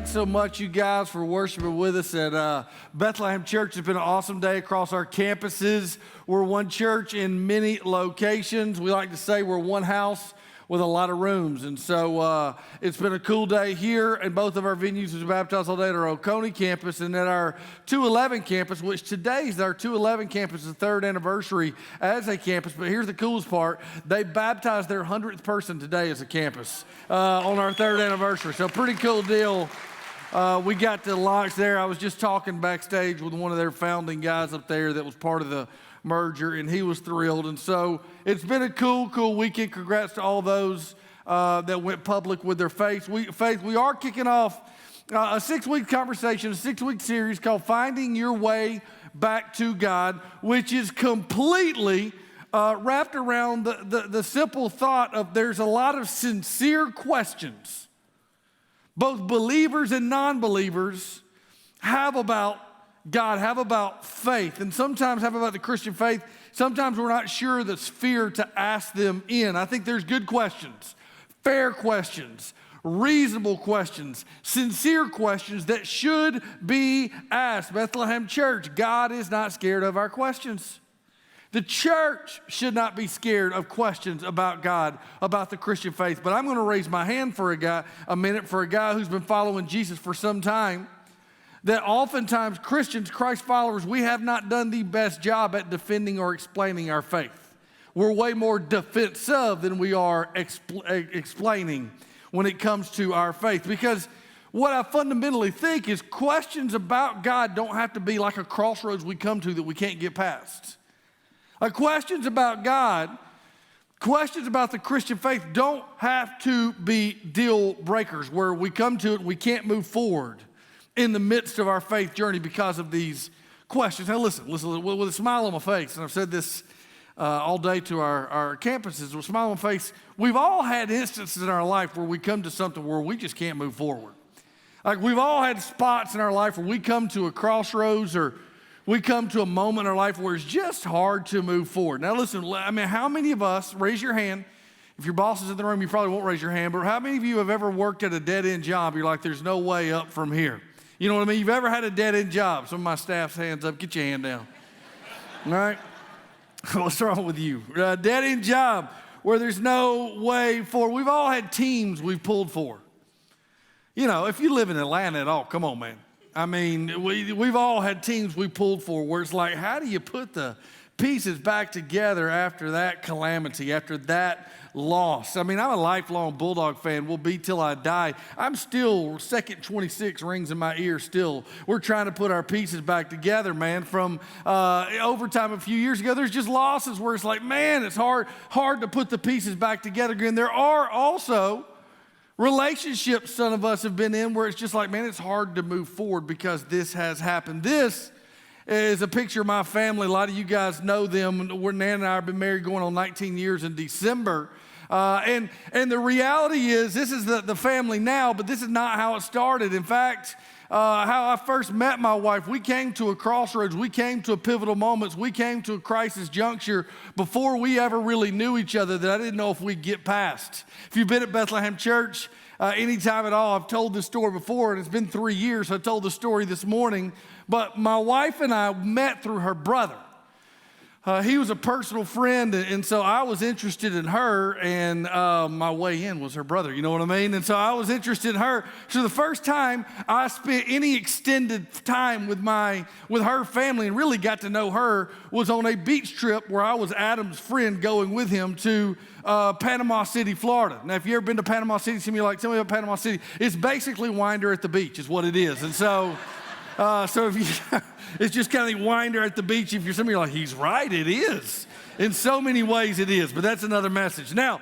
Thanks so much, you guys, for worshiping with us at Bethlehem Church. It's been an awesome day across our campuses. We're one church in many locations. We like to say we're one house with a lot of rooms. And so it's been a cool day here, and both of our venues was baptized all day at our Oconee campus and at our 211 campus, which today is our 211 campus, the third anniversary as a campus. But here's the coolest part. They baptized their 100th person today as a campus on our third anniversary. So pretty cool deal. We got to launch there. I was just talking backstage with one of their founding guys up there that was part of the merger, and he was thrilled. And so it's been a cool weekend. Congrats to all those that went public with their faith. We are kicking off a 6-week conversation, a 6-week series called Finding Your Way Back to God, which is completely wrapped around the simple thought of there's a lot of sincere questions both believers and non-believers have about God, have about faith, and sometimes have about the Christian faith. Sometimes we're not sure the sphere to ask them in. I think there's good questions, fair questions, reasonable questions, sincere questions that should be asked. Bethlehem Church, God is not scared of our questions. The church should not be scared of questions about God, about the Christian faith. But I'm going to raise my hand for a guy who's been following Jesus for some time, that oftentimes Christians, Christ followers, we have not done the best job at defending or explaining our faith. We're way more defensive than we are explaining when it comes to our faith. Because what I fundamentally think is questions about God don't have to be like a crossroads we come to that we can't get past. Like questions about God, questions about the Christian faith don't have to be deal breakers where we come to it and we can't move forward in the midst of our faith journey because of these questions. Now listen, with a smile on my face, and I've said this all day to our campuses, with a smile on my face, we've all had instances in our life where we come to something where we just can't move forward. Like we've all had spots in our life where we come to a crossroads or we come to a moment in our life where it's just hard to move forward. Now listen, I mean, how many of us, raise your hand, if your boss is in the room, you probably won't raise your hand, but how many of you have ever worked at a dead-end job? You're like, there's no way up from here. You know what I mean? You've ever had a dead-end job? Some of my staff's hands up. Get your hand down. All right? What's wrong with you? A dead-end job where there's no way forward. We've all had teams we've pulled for. You know, if you live in Atlanta at all, come on, man. I mean, we've all had teams we pulled for where it's like, how do you put the pieces back together after that calamity, after that loss? I mean, I'm a lifelong Bulldog fan. Will be till I die. I'm still, second 26 rings in my ear still. We're trying to put our pieces back together, man. From overtime a few years ago, there's just losses where it's like, man, it's hard to put the pieces back together again. There are also relationships some of us have been in where it's just like, man, it's hard to move forward because this has happened. This is a picture of my family. A lot of you guys know them. Nan and I have been married going on 19 years in December. And the reality is this is the family now, but this is not how it started. In fact, how I first met my wife, we came to a crossroads. We came to a pivotal moment. We came to a crisis juncture before we ever really knew each other that I didn't know if we'd get past. If you've been at Bethlehem Church anytime at all, I've told this story before, and it's been 3 years. I told the story this morning. But my wife and I met through her brother. He was a personal friend, and so I was interested in her, and my way in was her brother, you know what I mean? And so I was interested in her. So the first time I spent any extended time with her family and really got to know her was on a beach trip where I was Adam's friend going with him to Panama City, Florida. Now, if you've ever been to Panama City, some of you are like, tell me about Panama City. It's basically Winder at the beach is what it is. And so... So if you, it's just kind of like Winder at the beach. If you're somebody like, he's right, it is. In so many ways it is, but that's another message. Now,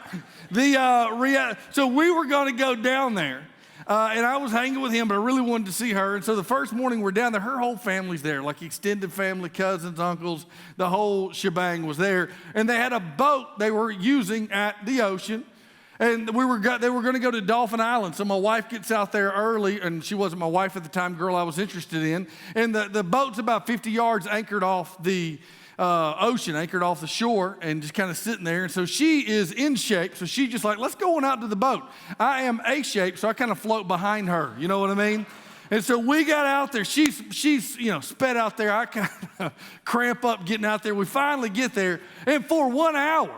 so we were going to go down there, and I was hanging with him, but I really wanted to see her. And so the first morning we're down there, her whole family's there, like extended family, cousins, uncles, the whole shebang was there. And they had a boat they were using at the ocean. And they were going to go to Dolphin Island. So my wife gets out there early, and she wasn't my wife at the time, girl I was interested in. And the boat's about 50 yards anchored off the ocean, anchored off the shore, and just kind of sitting there. And so she is in shape. So she just like, let's go on out to the boat. I am A-shaped, so I kind of float behind her. You know what I mean? And so we got out there. She's sped out there. I kind of cramp up getting out there. We finally get there. And for 1 hour,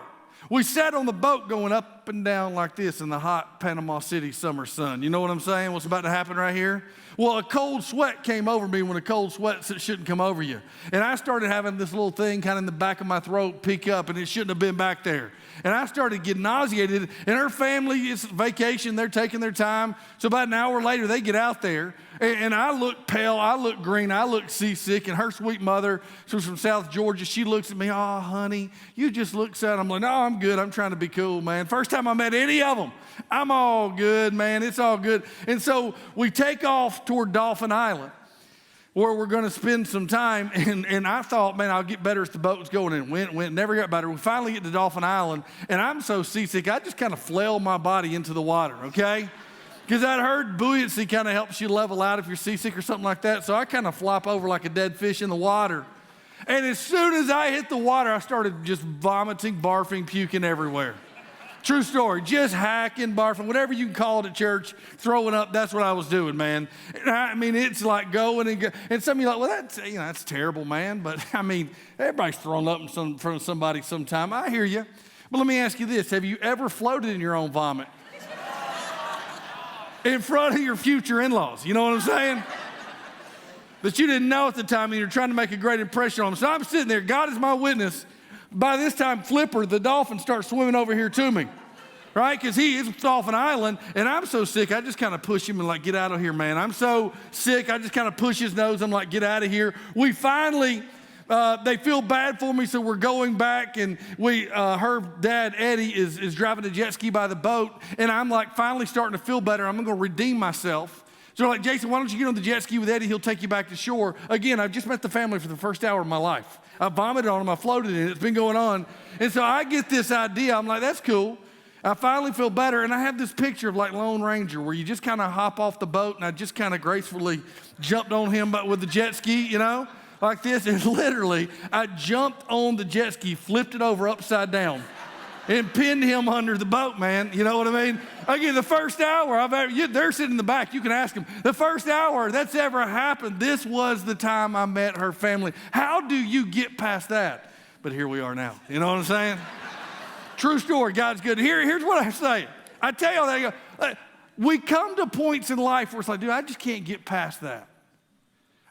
we sat on the boat going up and down like this in the hot Panama City summer sun. You know what I'm saying? What's about to happen right here? Well, a cold sweat came over me when a cold sweat shouldn't come over you. And I started having this little thing kind of in the back of my throat peek up, and it shouldn't have been back there. And I started getting nauseated, and her family, it's vacation, they're taking their time. So about an hour later, they get out there, and I look pale, I look green, I look seasick, and her sweet mother, she was from South Georgia, she looks at me, oh, honey, you just look sad. I'm like, no, I'm good, I'm trying to be cool, man. First time I met any of them, I'm all good, man, it's all good. And so we take off toward Dolphin Island, where we're going to spend some time, and I thought, man, I'll get better as the boat was going, and went, never got better. We finally get to Dolphin Island, and I'm so seasick, I just kind of flail my body into the water, okay? Because I'd heard buoyancy kind of helps you level out if you're seasick or something like that, so I kind of flop over like a dead fish in the water. And as soon as I hit the water, I started just vomiting, barfing, puking everywhere. True story, just hacking, barfing, whatever you can call it at church, throwing up, that's what I was doing, man. And I mean, it's like going and go. And some of you are like, well, that's terrible, man. But I mean, everybody's thrown up in front of somebody sometime. I hear you. But let me ask you this. Have you ever floated in your own vomit? In front of your future in-laws, you know what I'm saying? That you didn't know at the time, and you're trying to make a great impression on them. So I'm sitting there, God is my witness. By this time, Flipper, the dolphin, starts swimming over here to me, right? Because he is Dolphin Island, and I'm so sick, I just kind of push him and like, get out of here, man. I'm so sick, I just kind of push his nose. I'm like, get out of here. We finally, they feel bad for me, so we're going back, and her dad, Eddie, is driving a jet ski by the boat, and I'm like finally starting to feel better. I'm going to redeem myself. So they're like, Jason, why don't you get on the jet ski with Eddie? He'll take you back to shore. Again, I've just met the family for the first hour of my life. I vomited on them, I floated in it, it's been going on. And so I get this idea, I'm like, that's cool. I finally feel better, and I have this picture of like Lone Ranger where you just kind of hop off the boat, and I just kind of gracefully jumped on him but with the jet ski, you know, like this. And literally, I jumped on the jet ski, flipped it over upside down, and pinned him under the boat, man. You know what I mean? Again, the first hour, they're sitting in the back. You can ask them. The first hour that's ever happened, this was the time I met her family. How do you get past that? But here we are now. You know what I'm saying? True story. God's good. Here's what I say. I tell you all that. We come to points in life where it's like, dude, I just can't get past that.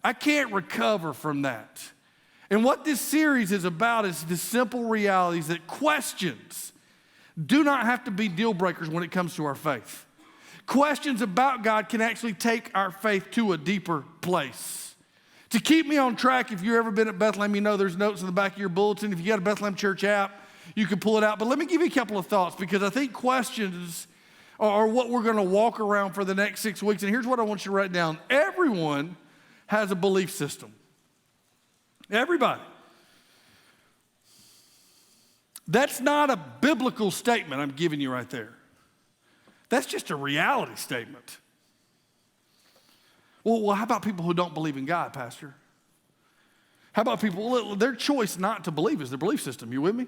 I can't recover from that. And what this series is about is the simple realities that questions do not have to be deal breakers when it comes to our faith. Questions about God can actually take our faith to a deeper place. To keep me on track, if you've ever been at Bethlehem, you know there's notes in the back of your bulletin. If you got a Bethlehem Church app, you can pull it out. But let me give you a couple of thoughts, because I think questions are what we're going to walk around for the next 6 weeks. And here's what I want you to write down. Everyone has a belief system. Everybody. That's not a biblical statement I'm giving you right there. That's just a reality statement. Well, how about people who don't believe in God, Pastor? How about people, well, their choice not to believe is their belief system. You with me?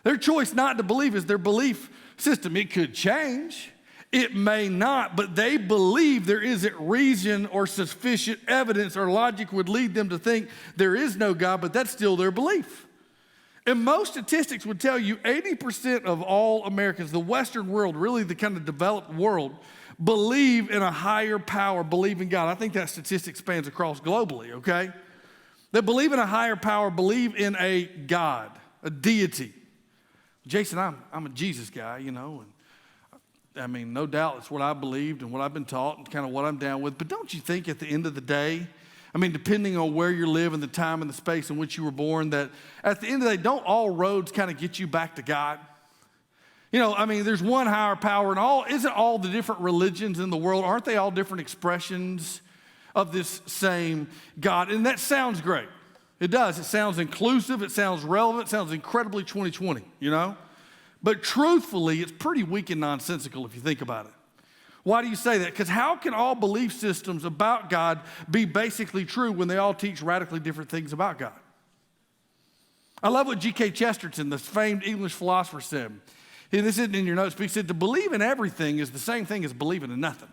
Their choice not to believe is their belief system. It could change. It may not, but they believe there isn't reason or sufficient evidence or logic would lead them to think there is no God, but that's still their belief. And most statistics would tell you 80% of all Americans, the Western world, really the kind of developed world, believe in a higher power, believe in God. I think that statistic spans across globally, okay? They believe in a higher power, believe in a God, a deity. Jason, I'm a Jesus guy, you know, and I mean, no doubt it's what I believed and what I've been taught and kind of what I'm down with. But don't you think at the end of the day, I mean, depending on where you live and the time and the space in which you were born, that at the end of the day, don't all roads kind of get you back to God? You know, I mean, there's one higher power, and isn't all the different religions in the world, aren't they all different expressions of this same God? And that sounds great. It does. It sounds inclusive. It sounds relevant. It sounds incredibly 2020, you know? But truthfully, it's pretty weak and nonsensical if you think about it. Why do you say that? Because how can all belief systems about God be basically true when they all teach radically different things about God? I love what G.K. Chesterton, the famed English philosopher, said. This isn't in your notes, but he said, to believe in everything is the same thing as believing in nothing.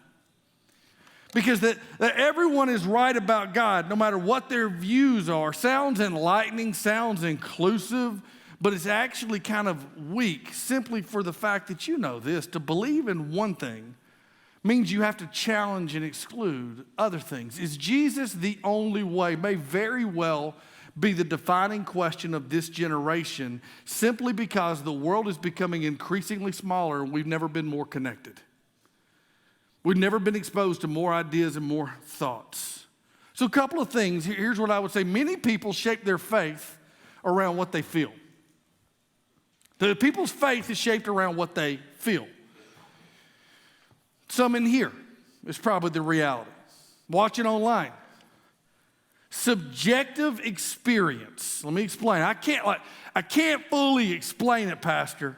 Because that everyone is right about God, no matter what their views are, sounds enlightening, sounds inclusive, but it's actually kind of weak simply for the fact that you know this. To believe in one thing means you have to challenge and exclude other things. Is Jesus the only way? May very well be the defining question of this generation, simply because the world is becoming increasingly smaller and we've never been more connected. We've never been exposed to more ideas and more thoughts. So a couple of things. Here's what I would say. Many people shape their faith around what they feel. The people's faith is shaped around what they feel. Some in here is probably the reality. Watching online. Subjective experience. Let me explain. I can't fully explain it, Pastor,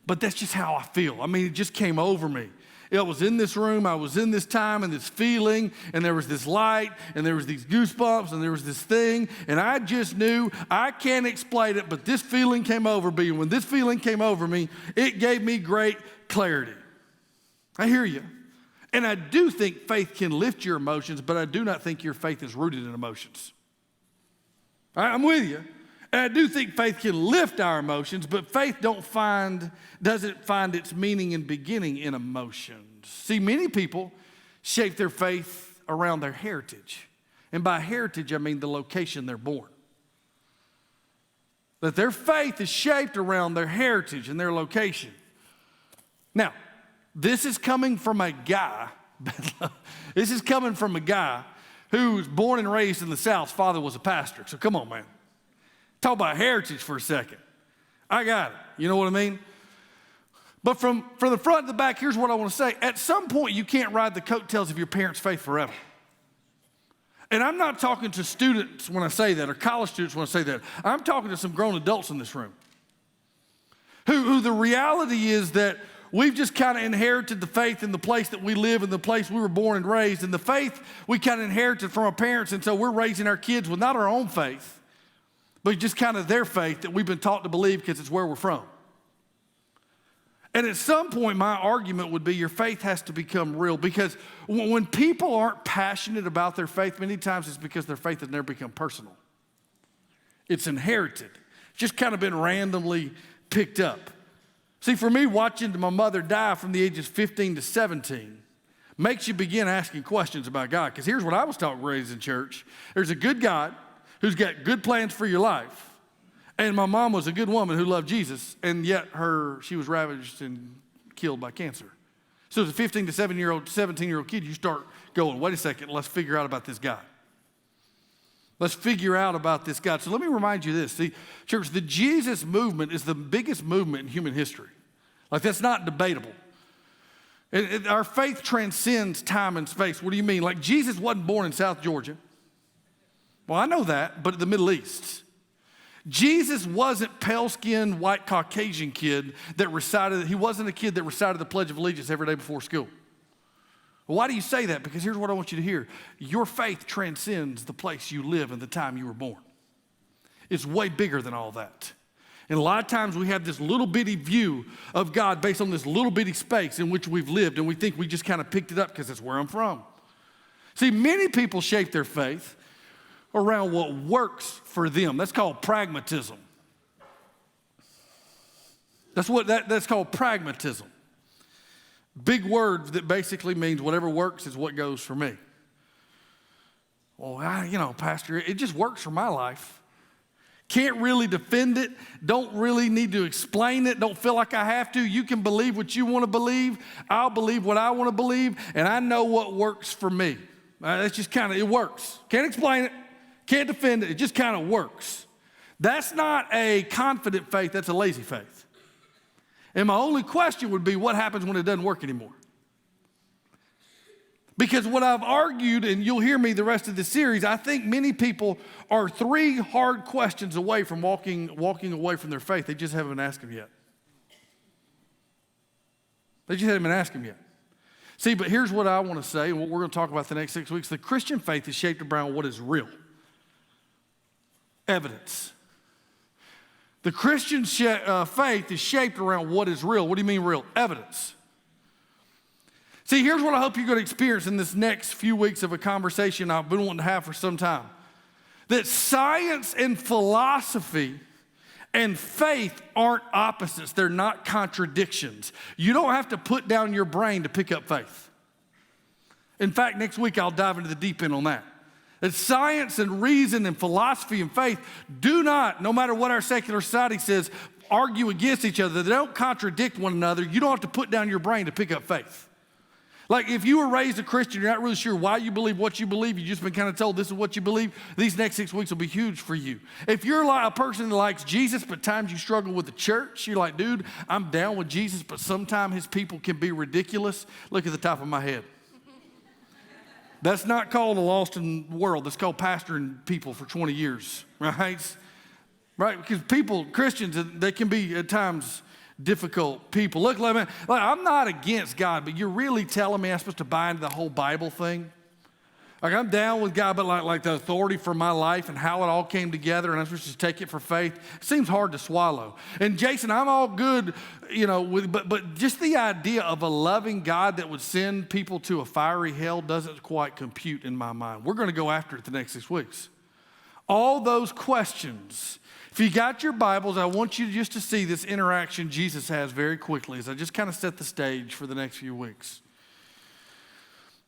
but that's just how I feel. I mean, it just came over me. It was in this room, I was in this time and this feeling, and there was this light, and there was these goosebumps, and there was this thing, and I just knew, I can't explain it, but this feeling came over me, and when this feeling came over me, it gave me great clarity. I hear you. And I do think faith can lift your emotions, but I do not think your faith is rooted in emotions. I'm with you. And I do think faith can lift our emotions, but faith doesn't find its meaning and beginning in emotions. See, many people shape their faith around their heritage. And by heritage, I mean the location they're born. That their faith is shaped around their heritage and their location. Now, this is coming from a guy, who was born and raised in the South. His father was a pastor. So come on, man. Talk about heritage for a second. I got it. You know what I mean? But from the front to the back, here's what I want to say. At some point, you can't ride the coattails of your parents' faith forever. And I'm not talking to students when I say that, or college students when I say that. I'm talking to some grown adults in this room who the reality is that we've just kind of inherited the faith in the place that we live, in the place we were born and raised. And the faith we kind of inherited from our parents, and so we're raising our kids with not our own faith, but just kind of their faith that we've been taught to believe because it's where we're from. And at some point, my argument would be your faith has to become real, because when people aren't passionate about their faith, many times it's because their faith has never become personal. It's inherited. It's just kind of been randomly picked up. See, for me, watching my mother die from the ages 15 to 17 makes you begin asking questions about God. Because here's what I was taught raised in church. There's a good God who's got good plans for your life. And my mom was a good woman who loved Jesus, and yet she was ravaged and killed by cancer. So as a 15 to 17-year-old kid, you start going, wait a second, let's figure out about this God. Let's figure out about this God. So let me remind you this. See, church, the Jesus movement is the biggest movement in human history. Like, that's not debatable. Our faith transcends time and space. What do you mean? Like, Jesus wasn't born in South Georgia. Well, I know that, but in the Middle East. Jesus wasn't pale-skinned, white Caucasian kid he wasn't a kid that recited the Pledge of Allegiance every day before school. Well, why do you say that? Because here's what I want you to hear. Your faith transcends the place you live and the time you were born. It's way bigger than all that. And a lot of times we have this little bitty view of God based on this little bitty space in which we've lived, and we think we just kind of picked it up because it's where I'm from. See, many people shape their faith around what works for them. That's called pragmatism. That's called pragmatism. Big word that basically means whatever works is what goes for me. Well, Pastor, it just works for my life. Can't really defend it. Don't really need to explain it. Don't feel like I have to. You can believe what you want to believe. I'll believe what I want to believe, and I know what works for me. That's just it works. Can't explain it. Can't defend it. It just kind of works. That's not a confident faith. That's a lazy faith. And my only question would be, what happens when it doesn't work anymore? Because what I've argued, and you'll hear me the rest of the series, I think many people are 3 hard questions away from walking away from their faith. They just haven't asked them yet. They just haven't been asking him yet. See, but here's what I want to say, and what we're going to talk about the next 6 weeks. The Christian faith is shaped around what is real. Evidence. The Christian faith is shaped around what is real. What do you mean real? Evidence. See, here's what I hope you're going to experience in this next few weeks of a conversation I've been wanting to have for some time. That science and philosophy and faith aren't opposites. They're not contradictions. You don't have to put down your brain to pick up faith. In fact, next week I'll dive into the deep end on that. That science and reason and philosophy and faith do not, no matter what our secular society says, argue against each other. They don't contradict one another. You don't have to put down your brain to pick up faith. Like if you were raised a Christian, you're not really sure why you believe what you believe, you've just been kind of told this is what you believe, these next 6 weeks will be huge for you. If you're like a person that likes Jesus, but times you struggle with the church, you're like, dude, I'm down with Jesus, but sometimes his people can be ridiculous. Look at the top of my head. That's not called a lost in the world. That's called pastoring people for 20 years, right? Right? Because people, Christians, they can be at times difficult people. Look, I'm not against God, but you're really telling me I'm supposed to buy into the whole Bible thing? Like I'm down with God, but like the authority for my life and how it all came together, and I'm supposed to take it for faith, seems hard to swallow. And Jason, I'm all good, but just the idea of a loving God that would send people to a fiery hell doesn't quite compute in my mind. We're going to go after it the next 6 weeks. All those questions. If you got your Bibles, I want you just to see this interaction Jesus has very quickly as I just kind of set the stage for the next few weeks.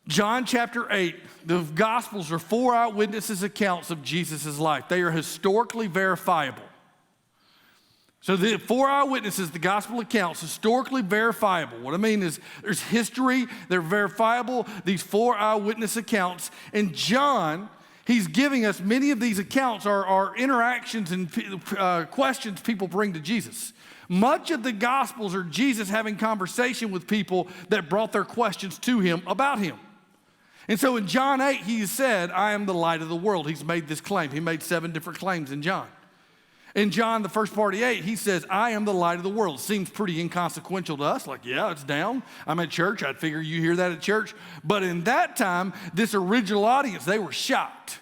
John chapter 8, the Gospels are 4 eyewitnesses accounts of Jesus' life. They are historically verifiable. So the 4 eyewitnesses, the Gospel accounts, historically verifiable. What I mean is there's history, they're verifiable, these 4 eyewitness accounts. And John, he's giving us many of these accounts are interactions and questions people bring to Jesus. Much of the Gospels are Jesus having conversation with people that brought their questions to him about him. And so in John 8, he said, I am the light of the world. He's made this claim. He made 7 different claims in John. In John, the first part of 8, he says, I am the light of the world. Seems pretty inconsequential to us. Like, yeah, it's down. I'm at church. I'd figure you hear that at church. But in that time, this original audience, they were shocked.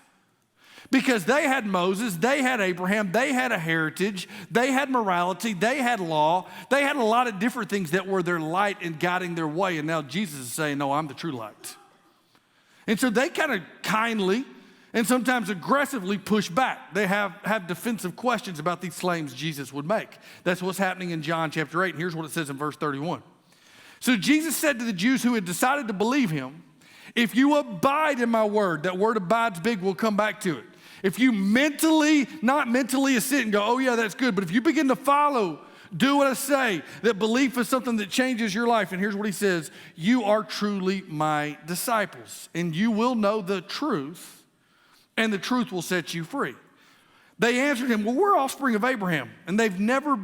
Because they had Moses, they had Abraham, they had a heritage, they had morality, they had law, they had a lot of different things that were their light and guiding their way. And now Jesus is saying, no, I'm the true light. And so they kind of kindly and sometimes aggressively push back. They have defensive questions about these claims Jesus would make. That's what's happening in John chapter 8. And here's what it says in verse 31. So Jesus said to the Jews who had decided to believe him, if you abide in my word, that word abide's big, we'll come back to it. If you not mentally sit and go, oh yeah, that's good, but if you begin to follow, do what I say, that belief is something that changes your life. And here's what he says, you are truly my disciples, and you will know the truth, and the truth will set you free. They answered him, well, we're offspring of Abraham, and we've never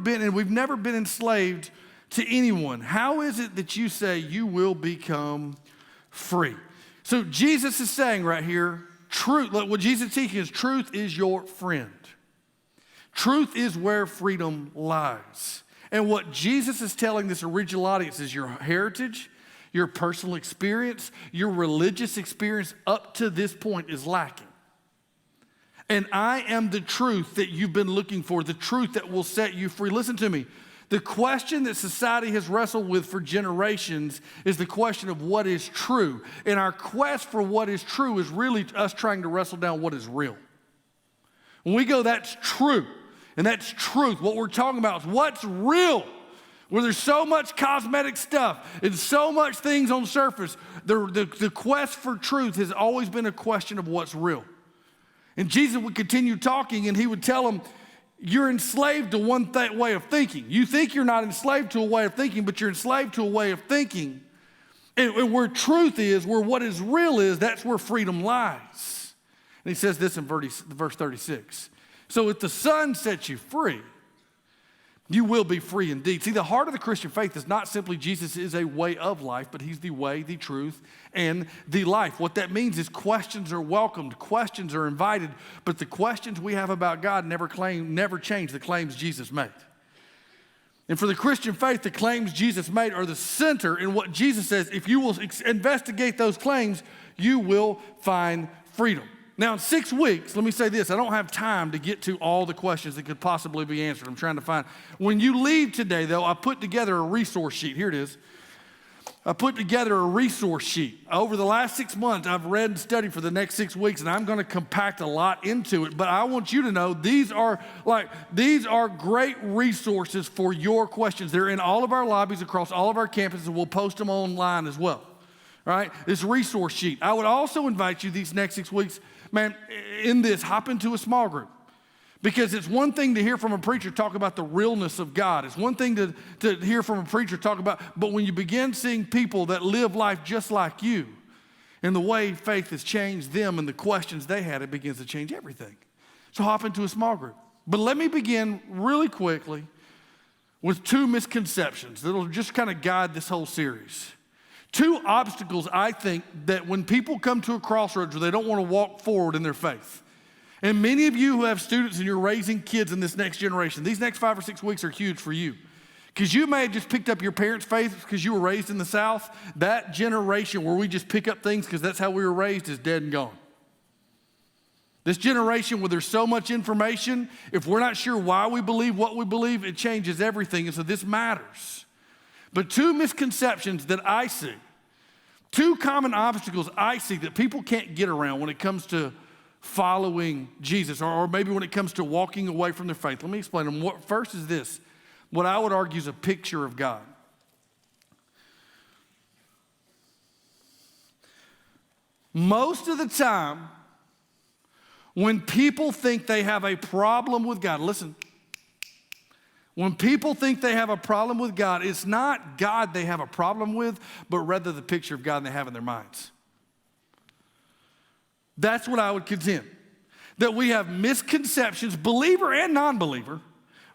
been enslaved to anyone. How is it that you say you will become free? So Jesus is saying right here, truth, what Jesus is teaching is truth is your friend. Truth is where freedom lies. And what Jesus is telling this original audience is your heritage, your personal experience, your religious experience up to this point is lacking. And I am the truth that you've been looking for, the truth that will set you free. Listen to me. The question that society has wrestled with for generations is the question of what is true. And our quest for what is true is really us trying to wrestle down what is real. When we go, that's true, and that's truth. What we're talking about is what's real. Where there's so much cosmetic stuff and so much things on the surface, the quest for truth has always been a question of what's real. And Jesus would continue talking, and he would tell them, you're enslaved to one way of thinking. You think you're not enslaved to a way of thinking, but you're enslaved to a way of thinking. And where truth is, where what is real is, that's where freedom lies. And he says this in verse 36. So if the Son sets you free, you will be free indeed. See, the heart of the Christian faith is not simply Jesus is a way of life, but he's the way, the truth, and the life. What that means is questions are welcomed, questions are invited, but the questions we have about God never change the claims Jesus made. And for the Christian faith, the claims Jesus made are the center in what Jesus says. If you will investigate those claims, you will find freedom. Now, in 6 weeks, let me say this. I don't have time to get to all the questions that could possibly be answered. I'm trying to find. When you leave today, though, I put together a resource sheet. Here it is. I put together a resource sheet. Over the last 6 months, I've read and studied for the next 6 weeks, and I'm going to compact a lot into it. But I want you to know these are great resources for your questions. They're in all of our lobbies across all of our campuses, and we'll post them online as well. All right? This resource sheet. I would also invite you these next 6 weeks, man, in this, hop into a small group. Because it's one thing to hear from a preacher talk about the realness of God. It's one thing to hear from a preacher talk about, but when you begin seeing people that live life just like you, and the way faith has changed them and the questions they had, it begins to change everything. So hop into a small group. But let me begin really quickly with 2 misconceptions that'll just kind of guide this whole series. 2 obstacles, I think, that when people come to a crossroads where they don't want to walk forward in their faith. And many of you who have students and you're raising kids in this next generation, these next 5 or 6 weeks are huge for you. Because you may have just picked up your parents' faith because you were raised in the South. That generation where we just pick up things because that's how we were raised is dead and gone. This generation where there's so much information, if we're not sure why we believe what we believe, it changes everything. And so this matters. But 2 misconceptions that I see, 2 common obstacles I see that people can't get around when it comes to following Jesus, or maybe when it comes to walking away from their faith. Let me explain them. First is this, what I would argue is a picture of God. Most of the time, when people think they have a problem with God, listen, when people think they have a problem with God, it's not God they have a problem with, but rather the picture of God they have in their minds. That's what I would contend. That we have misconceptions, believer and non-believer.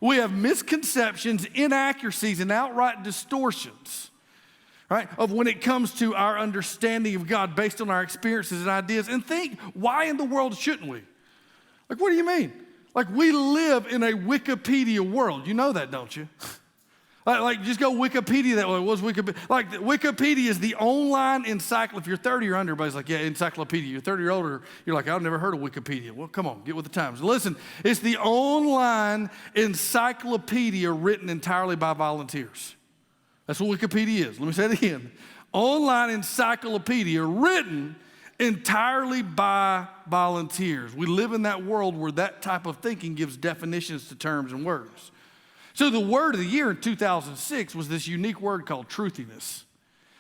We have misconceptions, inaccuracies, and outright distortions, right, of when it comes to our understanding of God based on our experiences and ideas. And think, why in the world shouldn't we? Like, what do you mean? Like, we live in a Wikipedia world. You know that, don't you? Like, just go Wikipedia that way. What's Wikipedia? Like, Wikipedia is the online encyclopedia. If you're 30 or under, everybody's like, yeah, encyclopedia. You're 30 or older, you're like, I've never heard of Wikipedia. Well, come on, get with the times. Listen, it's the online encyclopedia written entirely by volunteers. That's what Wikipedia is. Let me say it again. Online encyclopedia written entirely by volunteers. We live in that world where that type of thinking gives definitions to terms and words. So the word of the year in 2006 was this unique word called truthiness.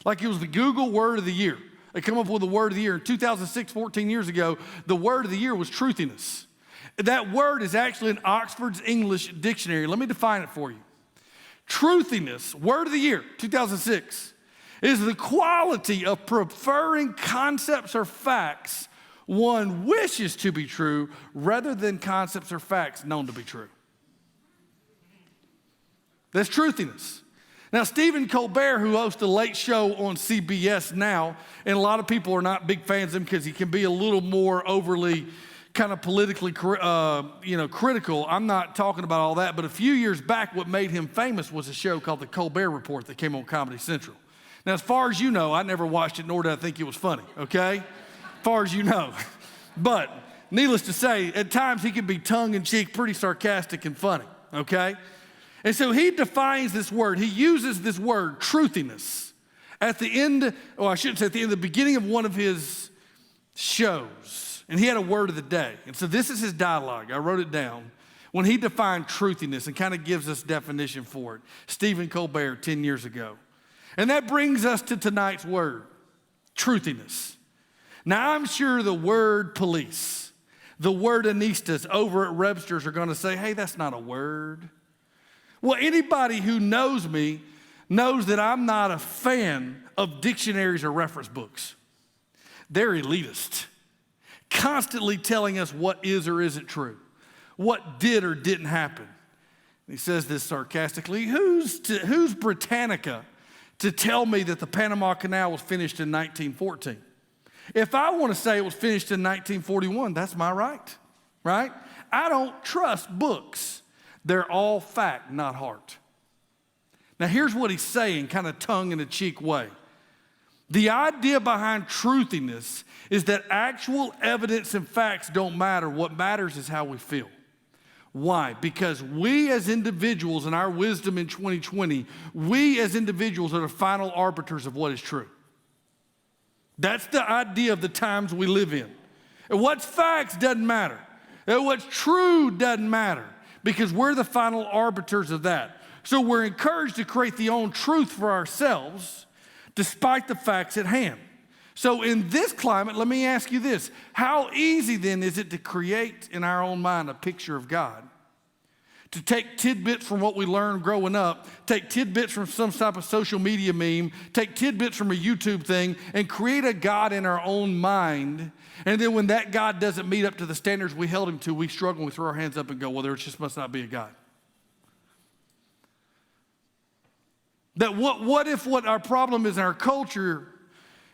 Like it was the Google word of the year. They come up with the word of the year. In 2006, 14 years ago, the word of the year was truthiness. That word is actually in Oxford's English Dictionary. Let me define it for you. Truthiness, word of the year, 2006, is the quality of preferring concepts or facts one wishes to be true rather than concepts or facts known to be true. That's truthiness. Now, Stephen Colbert, who hosts a late show on CBS now, and a lot of people are not big fans of him because he can be a little more overly kind of politically critical. I'm not talking about all that, but a few years back, what made him famous was a show called The Colbert Report that came on Comedy Central. Now, as far as you know, I never watched it, nor did I think it was funny, okay? As far as you know. But needless to say, at times he can be tongue-in-cheek, pretty sarcastic and funny, okay? And so he defines this word. He uses this word, truthiness, at the end, or I shouldn't say at the end, the beginning of one of his shows. And he had a word of the day. And so this is his dialogue. I wrote it down. When he defined truthiness and kind of gives us definition for it, Stephen Colbert 10 years ago. And that brings us to tonight's word, truthiness. Now, I'm sure the word police, the word anistas over at Webster's are going to say, hey, that's not a word. Well, anybody who knows me knows that I'm not a fan of dictionaries or reference books. They're elitist, constantly telling us what is or isn't true, what did or didn't happen. He says this sarcastically, who's Britannica to tell me that the Panama Canal was finished in 1914? If I want to say it was finished in 1941, that's my right? I don't trust books. They're all fact, not heart. Now here's what he's saying, kind of tongue-in-cheek way. The idea behind truthiness is that actual evidence and facts don't matter. What matters is how we feel. Why? Because we as individuals in our wisdom in 2020, we as individuals are the final arbiters of what is true. That's the idea of the times we live in. And what's facts doesn't matter. And what's true doesn't matter because we're the final arbiters of that. So we're encouraged to create the own truth for ourselves despite the facts at hand. So in this climate, let me ask you this. How easy then is it to create in our own mind a picture of God? To take tidbits from what we learned growing up, take tidbits from some type of social media meme, take tidbits from a YouTube thing, and create a God in our own mind. And then when that God doesn't meet up to the standards we held him to, we struggle and we throw our hands up and go, well, there just must not be a God. That what if what our problem is in our culture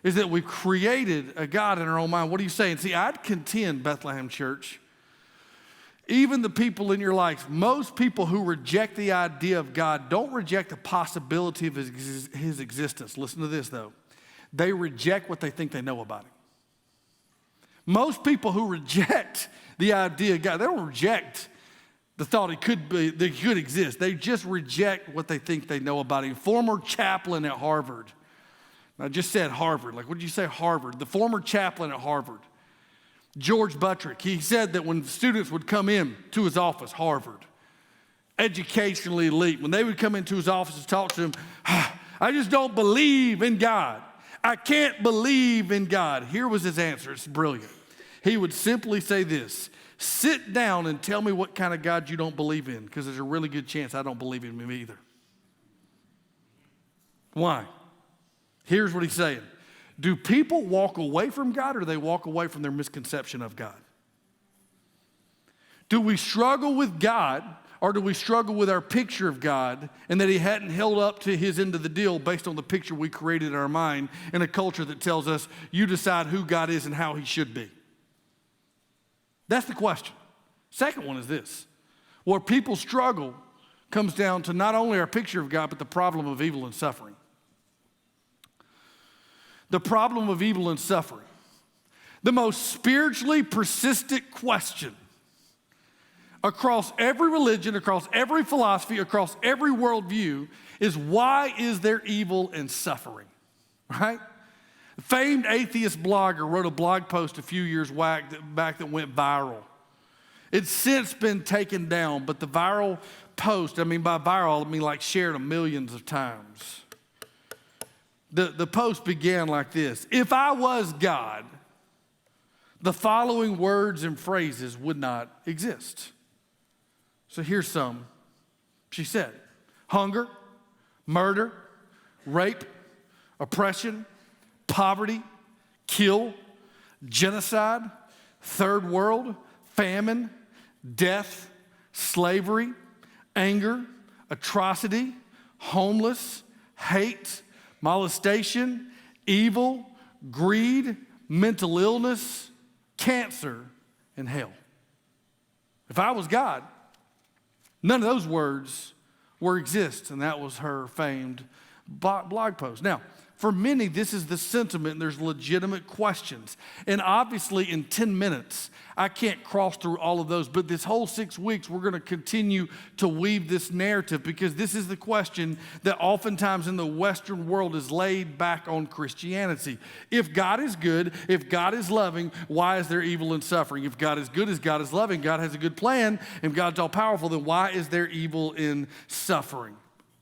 is that we've created a God in our own mind? What are you saying? See, I'd contend, Bethlehem Church, even the people in your life, most people who reject the idea of God don't reject the possibility of his existence. Listen to this, though. They reject what they think they know about him. Most people who reject the idea of God, they don't reject the thought that he could exist. They just reject what they think they know about him. Former chaplain at Harvard. I just said Harvard. Like, what did you say, Harvard? The former chaplain at Harvard, George Buttrick, he said that when students would come in to his office, Harvard, educationally elite, when they would come into his office and talk to him, I just don't believe in God. I can't believe in God. Here was his answer. It's brilliant. He would simply say this: sit down and tell me what kind of God you don't believe in, because there's a really good chance I don't believe in him either. Why? Here's what he's saying. Do people walk away from God, or do they walk away from their misconception of God? Do we struggle with God, or do we struggle with our picture of God and that he hadn't held up to his end of the deal based on the picture we created in our mind in a culture that tells us you decide who God is and how he should be? That's the question. Second one is this. Where people struggle comes down to not only our picture of God, but the problem of evil and suffering. The problem of evil and suffering. The most spiritually persistent question across every religion, across every philosophy, across every worldview is, why is there evil and suffering, right? A famed atheist blogger wrote a blog post a few years back that went viral. It's since been taken down, but the viral post, by viral, I mean like shared millions of times. The post began like this: if I was God, the following words and phrases would not exist. So here's some. She said: hunger, murder, rape, oppression, poverty, kill, genocide, third world, famine, death, slavery, anger, atrocity, homeless, hate, molestation, evil, greed, mental illness, cancer, and hell. If I was God, none of those words were exist, and that was her famed blog post. Now, for many, this is the sentiment, and there's legitimate questions. And obviously, in 10 minutes, I can't cross through all of those, but this whole 6 weeks, we're going to continue to weave this narrative, because this is the question that oftentimes in the Western world is laid back on Christianity. If God is good, if God is loving, why is there evil and suffering? If God is good, as God is loving, God has a good plan, and God's all powerful, then why is there evil and suffering?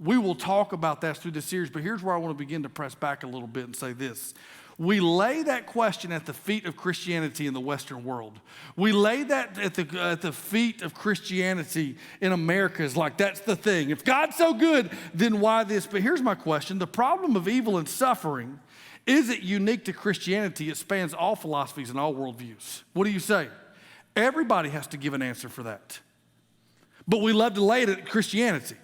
We will talk about that through the series, but here's where I want to begin to press back a little bit and say this. We lay that question at the feet of Christianity in the Western world. We lay that at the feet of Christianity in America. Is like, that's the thing. If God's so good, then why this? But here's my question. The problem of evil and suffering isn't unique to Christianity. It spans all philosophies and all worldviews. What do you say? Everybody has to give an answer for that. But we love to lay it at Christianity.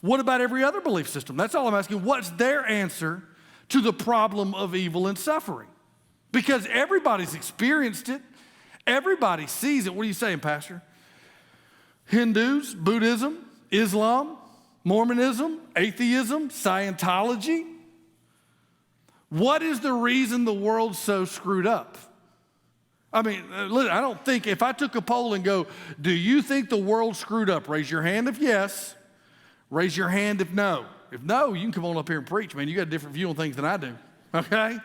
What about every other belief system? That's all I'm asking. What's their answer to the problem of evil and suffering? Because everybody's experienced it. Everybody sees it. What are you saying, Pastor? Hindus, Buddhism, Islam, Mormonism, atheism, Scientology. What is the reason the world's so screwed up? I mean, I don't think, if I took a poll and go, do you think the world's screwed up? Raise your hand if yes. Raise your hand if no. If no, you can come on up here and preach, man. You got a different view on things than I do, okay?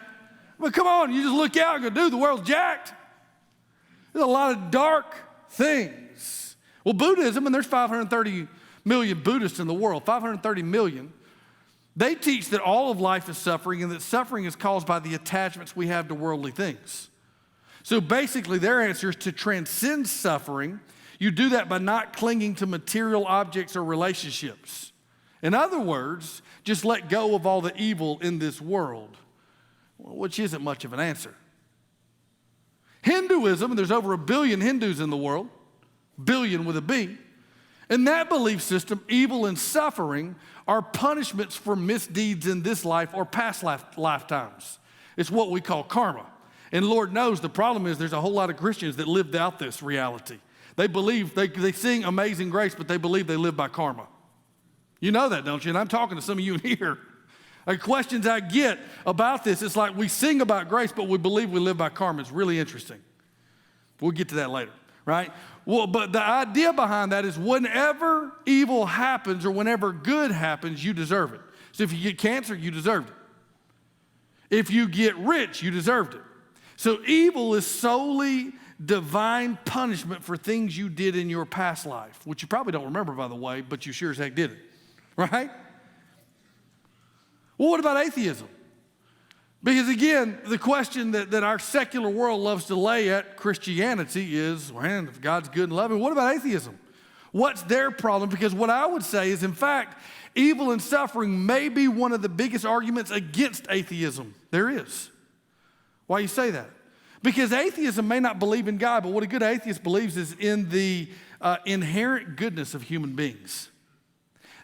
But come on, you just look out and go, dude, the world's jacked. There's a lot of dark things. Well, Buddhism, and there's 530 million Buddhists in the world, 530 million. They teach that all of life is suffering and that suffering is caused by the attachments we have to worldly things. So basically, their answer is to transcend suffering. You do that by not clinging to material objects or relationships. In other words, just let go of all the evil in this world, which isn't much of an answer. Hinduism, and there's over 1 billion Hindus in the world, billion with a B. In that belief system, evil and suffering are punishments for misdeeds in this life or past lifetimes. It's what we call karma. And Lord knows the problem is there's a whole lot of Christians that lived out this reality. They believe, they sing Amazing Grace, but they believe they live by karma. You know that, don't you? And I'm talking to some of you in here. Like questions I get about this, it's like we sing about grace, but we believe we live by karma. It's really interesting. We'll get to that later, right? Well, but the idea behind that is whenever evil happens or whenever good happens, you deserve it. So if you get cancer, you deserved it. If you get rich, you deserved it. So evil is solely divine punishment for things you did in your past life, which you probably don't remember, by the way, but you sure as heck did it, right? Well, what about atheism? Because again, the question that our secular world loves to lay at Christianity is, man, if God's good and loving, what about atheism? What's their problem? Because what I would say is, in fact, evil and suffering may be one of the biggest arguments against atheism there is. Why you say that? Because atheism may not believe in God, but what a good atheist believes is in the inherent goodness of human beings.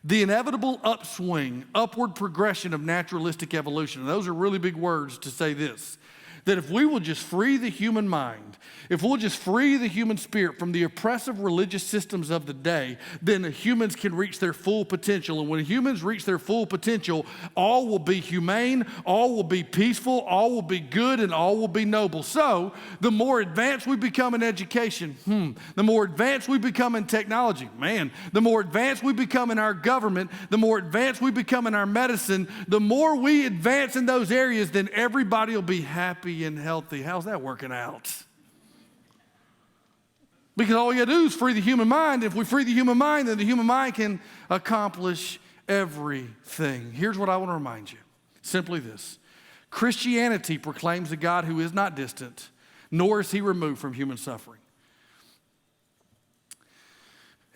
The inevitable upswing, upward progression of naturalistic evolution. And those are really big words to say this. That if we will just free the human mind, if we'll just free the human spirit from the oppressive religious systems of the day, then humans can reach their full potential. And when humans reach their full potential, all will be humane, all will be peaceful, all will be good, and all will be noble. So the more advanced we become in education, the more advanced we become in technology, the more advanced we become in our government, the more advanced we become in our medicine, the more we advance in those areas, then everybody will be happy and healthy. How's that working out? Because all we got to do is free the human mind. If we free the human mind, then the human mind can accomplish everything. Here's what I want to remind you. Simply this. Christianity proclaims a God who is not distant, nor is he removed from human suffering.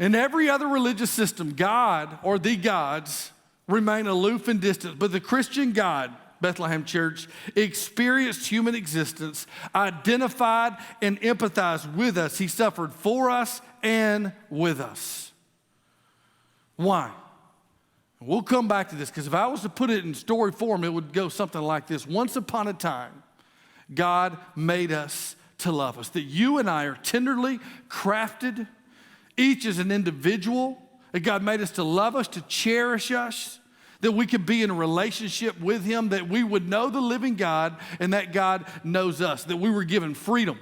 In every other religious system, God or the gods remain aloof and distant, but the Christian God, Bethlehem Church, experienced human existence, identified and empathized with us. He suffered for us and with us. Why? We'll come back to this, because if I was to put it in story form, it would go something like this. Once upon a time, God made us to love us. That you and I are tenderly crafted, each as an individual. That God made us to love us, to cherish us. That we could be in a relationship with him, that we would know the living God and that God knows us, that we were given freedom.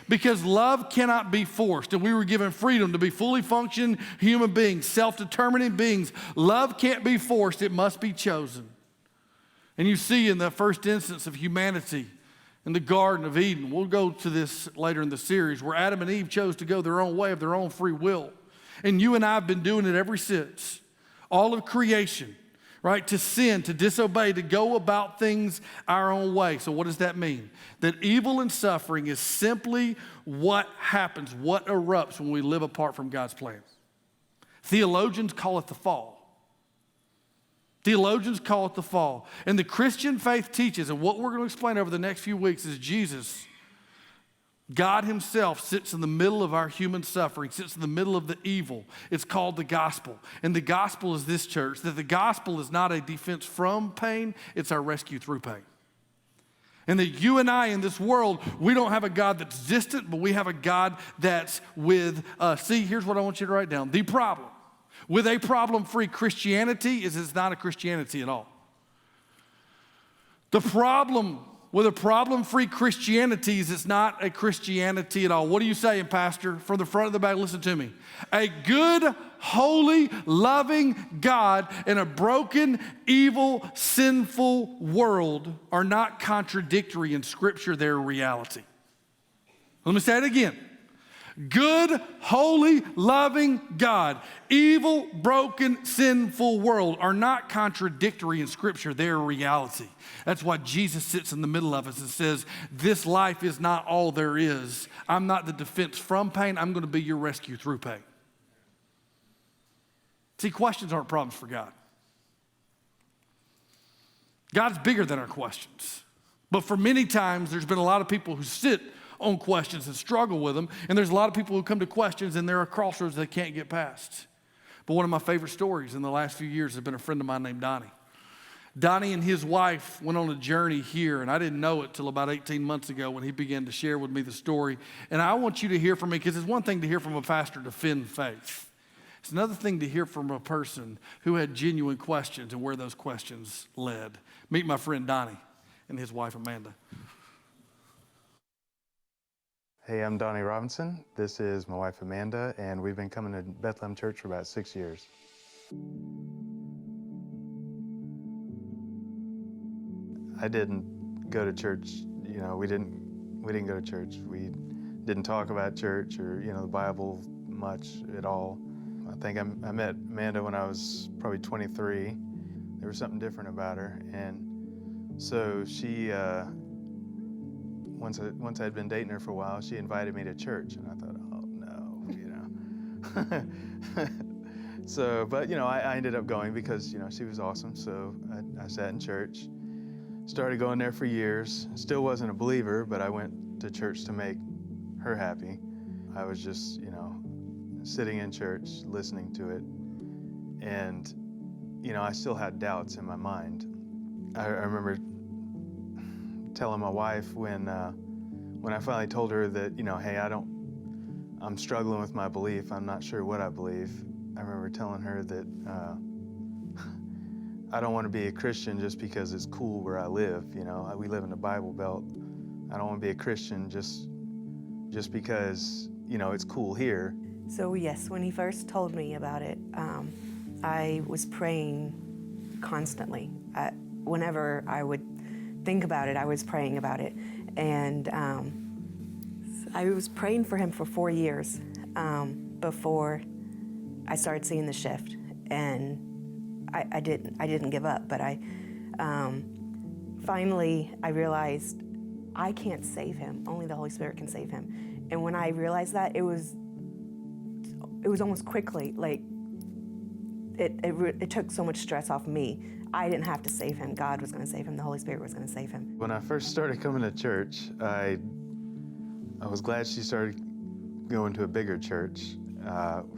Because love cannot be forced, and we were given freedom to be fully functioning human beings, self-determining beings. Love can't be forced, it must be chosen. And you see in the first instance of humanity in the Garden of Eden, we'll go to this later in the series, where Adam and Eve chose to go their own way of their own free will. And you and I have been doing it ever since. All of creation. Right, to sin, to disobey, to go about things our own way. So what does that mean? That evil and suffering is simply what happens, what erupts when we live apart from God's plan. Theologians call it the fall. Theologians call it the fall. And the Christian faith teaches, and what we're going to explain over the next few weeks is Jesus, God himself, sits in the middle of our human suffering, sits in the middle of the evil. It's called the gospel. And the gospel is this, church, that the gospel is not a defense from pain, it's our rescue through pain. And that you and I in this world, we don't have a God that's distant, but we have a God that's with us. See, here's what I want you to write down. The problem with a problem-free Christianity is it's not a Christianity at all. The problem with a problem-free Christianity is it's not a Christianity at all. What are you saying, Pastor? From the front of the back, listen to me. A good, holy, loving God in a broken, evil, sinful world are not contradictory in Scripture, they're reality. Let me say it again. Good, holy, loving God, evil, broken, sinful world are not contradictory in Scripture, they're reality. That's why Jesus sits in the middle of us and says, this life is not all there is. I'm not the defense from pain, I'm going to be your rescue through pain. See, questions aren't problems for God. God's bigger than our questions. But for many times, there's been a lot of people who sit on questions and struggle with them, and there's a lot of people who come to questions and they're at crossroads they can't get past. But one of my favorite stories in the last few years has been a friend of mine named Donnie. Donnie and his wife went on a journey here, and I didn't know it till about 18 months ago when he began to share with me the story. And I want you to hear from me, because it's one thing to hear from a pastor defend faith. It's another thing to hear from a person who had genuine questions and where those questions led. Meet my friend Donnie and his wife Amanda. Hey, I'm Donnie Robinson. This is my wife Amanda, and we've been coming to Bethlehem Church for about 6 years. I didn't go to church, we didn't go to church. We didn't talk about church or, the Bible much at all. I think I met Amanda when I was probably 23. There was something different about her, and so she, once I'd been dating her for a while, she invited me to church, and I thought, oh no, So, but I ended up going because she was awesome. So I sat in church, started going there for years. Still wasn't a believer, but I went to church to make her happy. I was just sitting in church, listening to it, and I still had doubts in my mind. I remember telling my wife when I finally told her that, hey, I'm struggling with my belief. I'm not sure what I believe. I remember telling her that I don't want to be a Christian just because it's cool where I live. We live in the Bible Belt. I don't want to be a Christian just because, it's cool here. So yes, when he first told me about it, I was praying constantly. Whenever I would think about it, I was praying about it. And I was praying for him for 4 years before I started seeing the shift. And I didn't give up, but finally I realized I can't save him. Only the Holy Spirit can save him. And when I realized that, it was almost quickly, like it took so much stress off me. I didn't have to save him. God was going to save him. The Holy Spirit was going to save him. When I first started coming to church, I was glad she started going to a bigger church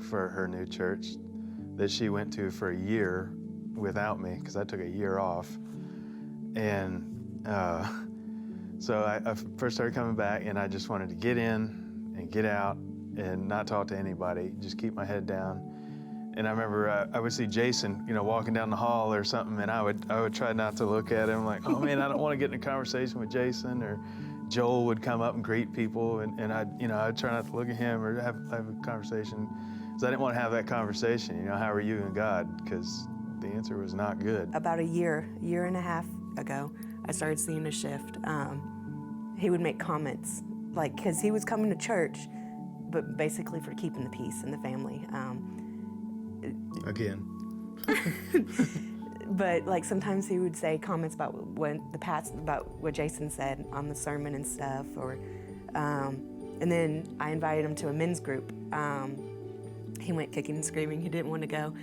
for her new church that she went to for a year without me, because I took a year off. And so I first started coming back, and I just wanted to get in and get out and not talk to anybody, just keep my head down. And I remember I would see Jason, walking down the hall or something, and I would try not to look at him, like, oh man, I don't want to get in a conversation with Jason. Or Joel would come up and greet people, and I'd try not to look at him or have a conversation, because I didn't want to have that conversation. How are you and God? Because the answer was not good. About a year and a half ago, I started seeing a shift. He would make comments, because he was coming to church, but basically for keeping the peace in the family. Again. But sometimes he would say comments about what Jason said on the sermon and stuff, or and then I invited him to a men's group. He went kicking and screaming. He didn't want to go,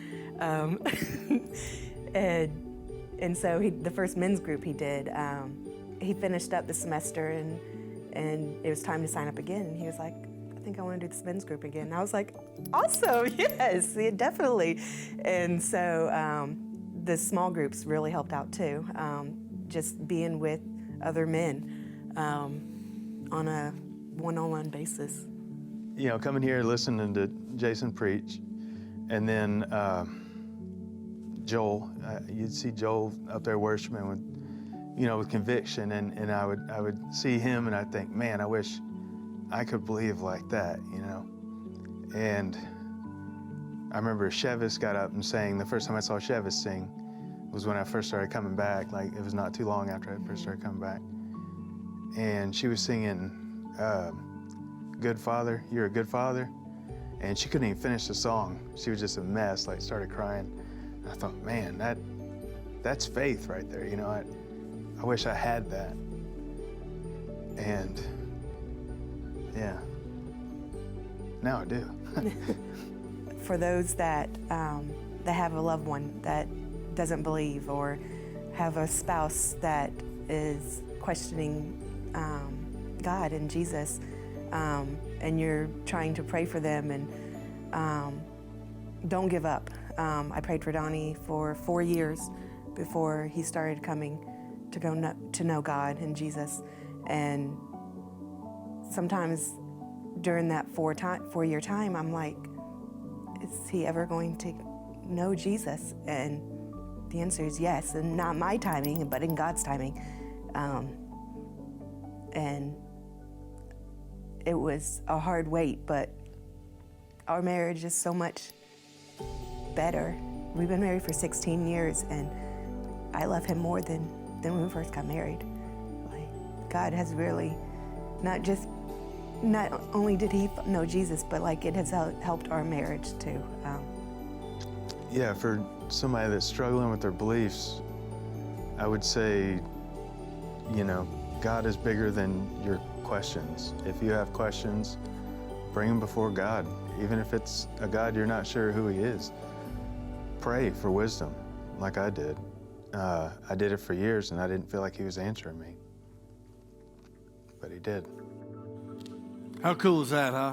and so the first men's group he did, he finished up the semester, and it was time to sign up again. And he was like, I think I want to do this men's group again. And I was like, awesome, yes, yeah, definitely. And so the small groups really helped out too, just being with other men on a one-on-one basis. Coming here, listening to Jason preach, And then Joel, you'd see Joel up there worshiping with conviction, and I would see him and I'd think, man, I wish I could believe like that, And I remember Chevis got up and sang. The first time I saw Chevis sing was when I first started coming back. Like, it was not too long after I first started coming back. And she was singing, Good Father, You're a Good Father. And she couldn't even finish the song. She was just a mess, like started crying. And I thought, man, that's faith right there. I wish I had that. And yeah, now I do. For those that have a loved one that doesn't believe, or have a spouse that is questioning God and Jesus, and you're trying to pray for them, and don't give up. I prayed for Donnie for 4 years before he started coming to know God and Jesus. And sometimes during that 4-year time, I'm like, is he ever going to know Jesus? And the answer is yes, and not my timing, but in God's timing. And it was a hard wait, but our marriage is so much better. We've been married for 16 years, and I love him more than when we first got married. Like, God has really not only did he know Jesus, but like it has helped our marriage too. Yeah, for somebody that's struggling with their beliefs, I would say, God is bigger than your questions. If you have questions, bring them before God. Even if it's a God you're not sure who he is, pray for wisdom like I did. I did it for years and I didn't feel like he was answering me, but he did. How cool is that, huh?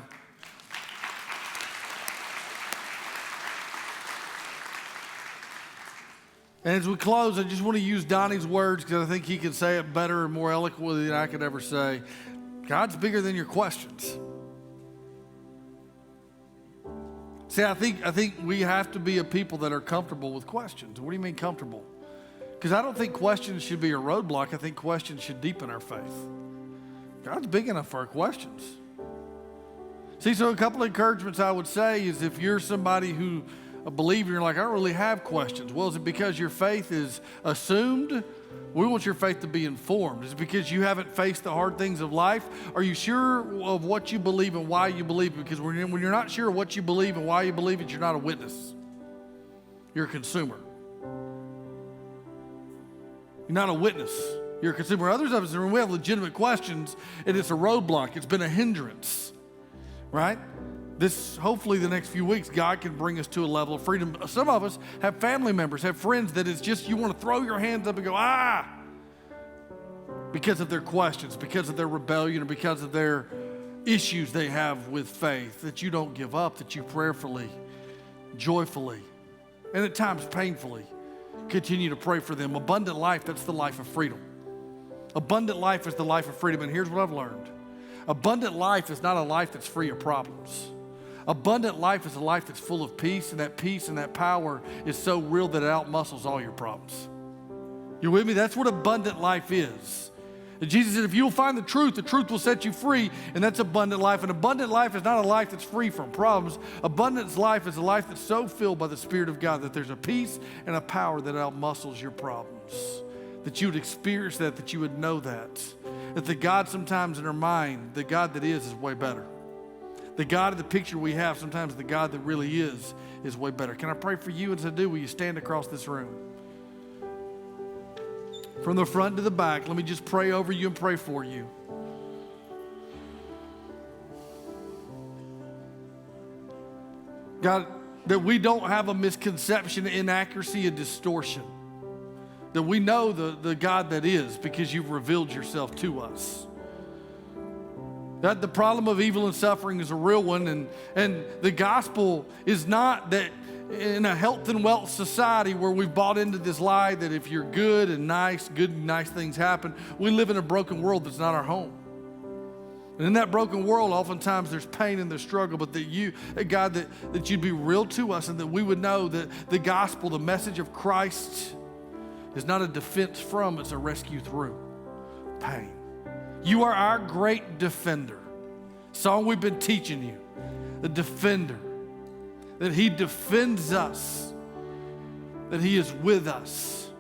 And as we close, I just want to use Donnie's words because I think he can say it better and more eloquently than I could ever say. God's bigger than your questions. See, I think we have to be a people that are comfortable with questions. What do you mean comfortable? Because I don't think questions should be a roadblock. I think questions should deepen our faith. God's big enough for our questions. See, so a couple of encouragements I would say is if you're somebody who a believer, you're like, I don't really have questions. Well, is it because your faith is assumed? We want your faith to be informed. Is it because you haven't faced the hard things of life? Are you sure of what you believe and why you believe it? Because when you're not sure of what you believe and why you believe it, you're not a witness. You're a consumer. You're not a witness. You're a consumer. Others of us, when we have legitimate questions, and it's a roadblock. It's been a hindrance, right? Hopefully the next few weeks, God can bring us to a level of freedom. Some of us have family members, have friends that it's just, you want to throw your hands up and go, because of their questions, because of their rebellion, or because of their issues they have with faith, that you don't give up, that you prayerfully, joyfully, and at times painfully continue to pray for them. Abundant life, that's the life of freedom. Abundant life is the life of freedom, and here's what I've learned. Abundant life is not a life that's free of problems. Abundant life is a life that's full of peace, and that power is so real that it outmuscles all your problems. You with me? That's what abundant life is. And Jesus said, if you'll find the truth will set you free, and that's abundant life. And abundant life is not a life that's free from problems. Abundant life is a life that's so filled by the Spirit of God that there's a peace and a power that outmuscles your problems. That you would experience that you would know that the God sometimes in our mind, the God that is way better. The God of the picture we have, sometimes the God that really is way better. Can I pray for you? And as I do, will you stand across this room? From the front to the back, let me just pray over you and pray for you. God, that we don't have a misconception, inaccuracy, a distortion. That we know the God that is because you've revealed yourself to us. That the problem of evil and suffering is a real one, and the gospel is not that in a health and wealth society where we've bought into this lie that if you're good and nice things happen. We live in a broken world that's not our home. And in that broken world, oftentimes there's pain and there's struggle, but that you, God, that you'd be real to us and that we would know that the gospel, the message of Christ, is not a defense from, it's a rescue through pain. You are our great defender. Song we've been teaching you, the defender, that he defends us, that he is with us.